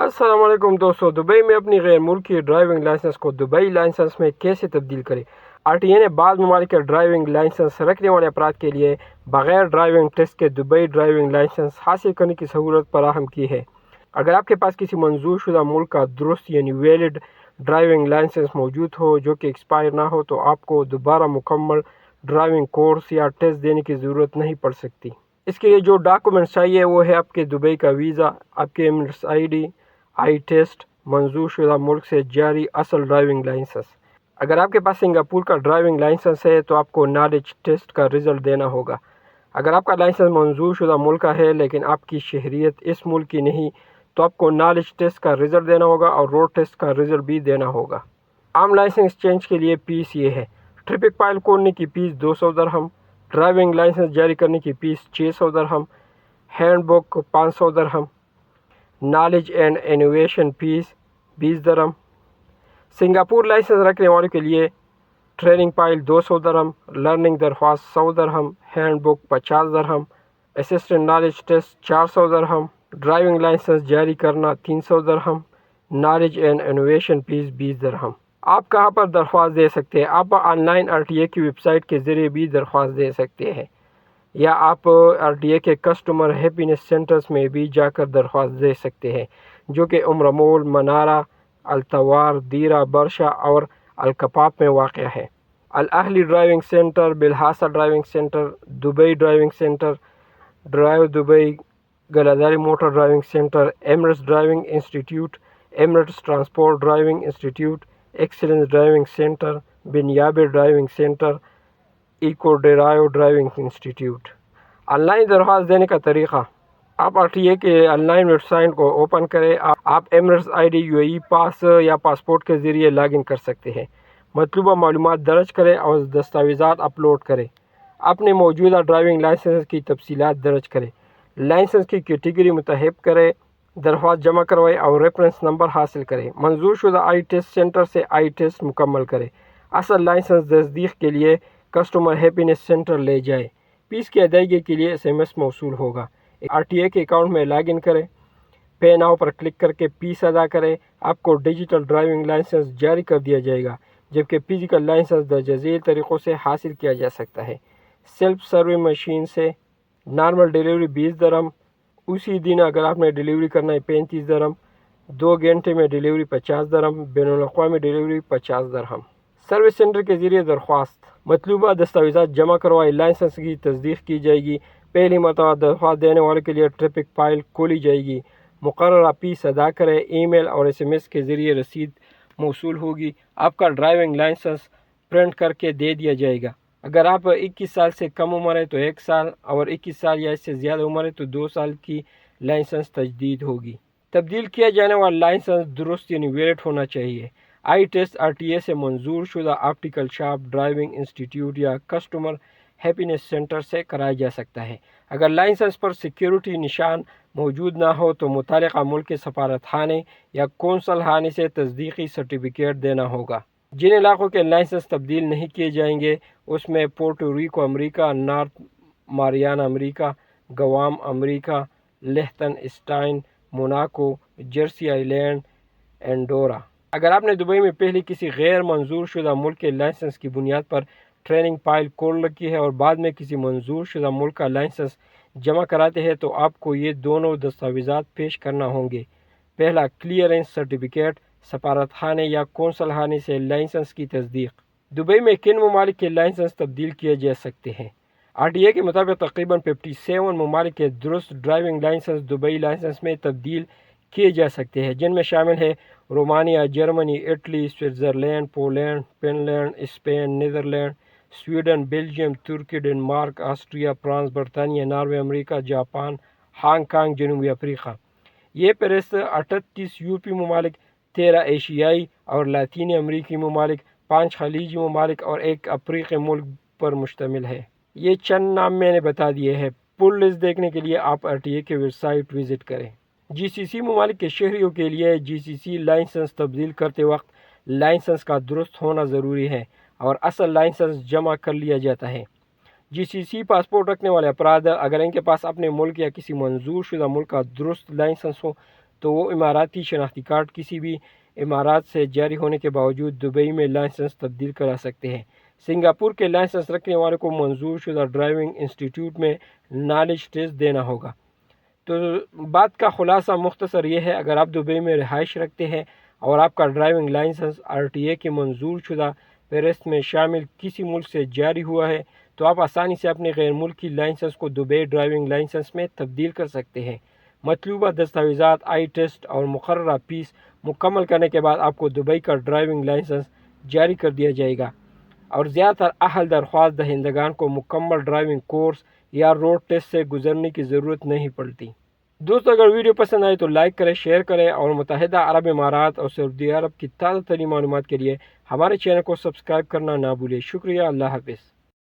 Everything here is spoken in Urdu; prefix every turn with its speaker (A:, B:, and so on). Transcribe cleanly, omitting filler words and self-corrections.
A: السلام علیکم دوستو، دبئی میں اپنی غیر ملکی ڈرائیونگ لائسنس کو دبئی لائسنس میں کیسے تبدیل کریں؟ RTA نے بعض ممالک کے ڈرائیونگ لائسنس رکھنے والے افراد کے لیے بغیر ڈرائیونگ ٹیسٹ کے دبئی ڈرائیونگ لائسنس حاصل کرنے کی سہولت فراہم کی ہے۔ اگر آپ کے پاس کسی منظور شدہ ملک کا درست یعنی ویلڈ ڈرائیونگ لائسنس موجود ہو جو کہ ایکسپائر نہ ہو، تو آپ کو دوبارہ مکمل ڈرائیونگ کورس یا ٹیسٹ دینے کی ضرورت نہیں پڑ سکتی۔ اس کے لیے جو ڈاکومنٹس چاہیے وہ ہے آپ کے دبئی کا ویزا، آپ کے ایمریٹس ID، آئی ٹیسٹ، منظور شدہ ملک سے جاری اصل ڈرائیونگ لائسنس۔ اگر آپ کے پاس سنگاپور کا ڈرائیونگ لائسنس ہے تو آپ کو نالج ٹیسٹ کا رزلٹ دینا ہوگا۔ اگر آپ کا لائسنس منظور شدہ ملک کا ہے لیکن آپ کی شہریت اس ملک کی نہیں، تو آپ کو نالج ٹیسٹ کا رزلٹ دینا ہوگا اور روڈ ٹیسٹ کا رزلٹ بھی دینا ہوگا۔ عام لائسنس چینج کے لیے فیس یہ ہے: ٹریفک فائل کھولنے کی فیس 200 درہم، ڈرائیونگ لائسنس جاری کرنے کی فیس 600 درہم، ہینڈ بک 500 درہم، نالج اینڈ انوویشن فیس 20 درہم۔ سنگاپور لائسنس رکھنے والوں کے لیے ٹریننگ فائل 200 درہم، لرننگ درخواست 100 درہم، ہینڈ بک 50 درہم، اسسٹنٹ نالج ٹیسٹ 400 درہم، ڈرائیونگ لائسنس جاری کرنا 300 درہم، نالج اینڈ انوویشن فیس 20 درہم۔ آپ کہاں پر درخواست دے سکتے ہیں؟ آپ آن لائن RTA کی ویب سائٹ کے ذریعے بھی درخواست دے سکتے ہیں، یا آپ RTA کے کسٹمر ہیپینس سینٹرز میں بھی جا کر درخواست دے سکتے ہیں، جو کہ امرمول، منارہ، التوار، دیرہ برشا اور الکپاپ میں واقع ہے۔ Al Ahli driving centre, Belhasa driving centre, Dubai driving centre, drive Dubai, Galadari motor driving centre, Emirates driving institute, Emirates transport driving institute, excellence driving centre, بنیابے driving centre, eco drive driving institute. Online درخواست دینے کا طریقہ: آپ RTA کے آن لائن ویب سائٹ کو اوپن کریں۔ آپ ایمریٹس ID UAE پاس یا پاسپورٹ کے ذریعے لاگ ان کر سکتے ہیں۔ مطلوبہ معلومات درج کریں اور دستاویزات اپلوڈ کریں۔ اپنے موجودہ ڈرائیونگ لائسنس کی تفصیلات درج کریں۔ لائسنس کی کیٹیگری منتخب کریں، درخواست جمع کروائیں اور ریفرنس نمبر حاصل کریں۔ منظور شدہ آئی ٹیسٹ سینٹر سے آئی ٹیسٹ مکمل کریں۔ اصل لائسنس تصدیق کے لیے کسٹمر ہیپینس سینٹر لے جائیں۔ فیس کی ادائیگی کے لیے SMS موصول ہوگا۔ RTA کے اکاؤنٹ میں لاگ ان کریں، پے ناؤ پر کلک کر کے فیس ادا کریں۔ آپ کو ڈیجیٹل ڈرائیونگ لائسنس جاری کر دیا جائے گا، جبکہ فزیکل لائسنس درج ذیل طریقوں سے حاصل کیا جا سکتا ہے: سیلف سروس مشین سے۔ نارمل ڈیلیوری 20 درہم، اسی دن اگر آپ نے ڈیلیوری کرنا ہے 35 درہم، 2 گھنٹے میں ڈیلیوری 50 درہم، بین الاقوامی ڈیلیوری 50 درہم۔ سروس سینٹر کے ذریعے درخواست: مطلوبہ دستاویزات جمع کروائے، لائسنس کی تصدیق کی جائے گی۔ پہلی مرتبہ درخواست دینے والے کے لیے ٹریفک فائل کھولی جائے گی۔ مقررہ فیس ادا کریں۔ ای میل اور SMS کے ذریعے رسید موصول ہوگی۔ آپ کا ڈرائیونگ لائسنس پرنٹ کر کے دے دیا جائے گا۔ اگر آپ 21 سال سے کم عمر ہے تو 1 سال، اور 21 سال یا اس سے زیادہ عمر ہے تو 2 سال کی لائسنس تجدید ہوگی۔ تبدیل کیا جانے والا لائسنس درست یعنی ویلڈ ہونا چاہیے۔ آئی ٹیسٹ RTA سے منظور شدہ آپٹیکل شاپ، ڈرائیونگ انسٹیٹیوٹ یا کسٹمر ہیپینس سینٹر سے کرایا جا سکتا ہے۔ اگر لائسنس پر سیکیورٹی نشان موجود نہ ہو تو متعلقہ ملک کے سفارت خانے یا قونصل خانے سے تصدیقی سرٹیفکیٹ دینا ہوگا۔ جن علاقوں کے لائسنس تبدیل نہیں کیے جائیں گے اس میں پورٹو ریکو امریکہ، نارتھ ماریانا امریکہ، گوام امریکہ، لہتن اسٹائن، موناکو، جرسی آئی لینڈ، اینڈورا۔ اگر آپ نے دبئی میں پہلے کسی غیر منظور شدہ ملک کے لائسنس کی بنیاد پر ٹریننگ فائل کھول رکھی ہے اور بعد میں کسی منظور شدہ ملک کا لائسنس جمع کراتے ہیں تو آپ کو یہ دونوں دستاویزات پیش کرنا ہوں گے: پہلا، کلیئرنس سرٹیفکیٹ، سفارت خانے یا قونصل خانے سے لائسنس کی تصدیق۔ دبئی میں کن ممالک کے لائسنس تبدیل کیے جا سکتے ہیں؟ RTA کے مطابق تقریباً 57 ممالک کے درست ڈرائیونگ لائسنس دبئی لائسنس میں تبدیل کیے جا سکتے ہیں، جن میں شامل ہیں Romania, Germany, Italy, Switzerland, Poland, Finland, Spain, Netherlands, Sweden, Belgium, Turkey, Denmark, Austria, France, برطانیہ، ناروے، امریکہ، جاپان، ہانگ کانگ، جنوبی افریقہ۔ یہ فہرست 38 یورپی ممالک، 13 ایشیائی اور لاطینی امریکی ممالک، 5 خلیجی ممالک اور 1 افریقی ملک پر مشتمل ہے۔ یہ چند نام میں نے بتا دیے ہیں۔ فل لسٹ دیکھنے کے لیے آپ RTA کی ویب سائٹ وزٹ کریں۔ GCC ممالک کے شہریوں کے لیے GCC لائسنس تبدیل کرتے وقت لائسنس کا درست ہونا ضروری ہے اور اصل لائسنس جمع کر لیا جاتا ہے۔ GCC پاسپورٹ رکھنے والے افراد، اگر ان کے پاس اپنے ملک یا کسی منظور شدہ ملک کا درست لائسنس ہو تو وہ اماراتی شناختی کارڈ کسی بھی امارات سے جاری ہونے کے باوجود دبئی میں لائسنس تبدیل کرا سکتے ہیں۔ سنگاپور کے لائسنس رکھنے والے کو منظور شدہ ڈرائیونگ انسٹیٹیوٹ میں نالج ٹیسٹ دینا ہوگا۔ تو بات کا خلاصہ مختصر یہ ہے، اگر آپ دبئی میں رہائش رکھتے ہیں اور آپ کا ڈرائیونگ لائسنس RTA کے منظور شدہ فہرست میں شامل کسی ملک سے جاری ہوا ہے تو آپ آسانی سے اپنے غیر ملکی لائسنس کو دبئی ڈرائیونگ لائسنس میں تبدیل کر سکتے ہیں۔ مطلوبہ دستاویزات، آئی ٹیسٹ اور مقررہ فیس مکمل کرنے کے بعد آپ کو دبئی کا ڈرائیونگ لائسنس جاری کر دیا جائے گا، اور زیادہ تر اہل درخواست دہندگان کو مکمل ڈرائیونگ کورس یا روڈ ٹیسٹ سے گزرنے کی ضرورت نہیں پڑتی۔ دوستو، اگر ویڈیو پسند آئے تو لائک کریں، شیئر کریں، اور متحدہ عرب امارات اور سعودی عرب کی تازہ ترین معلومات کے لیے ہمارے چینل کو سبسکرائب کرنا نہ بھولیں۔ شکریہ، اللہ حافظ۔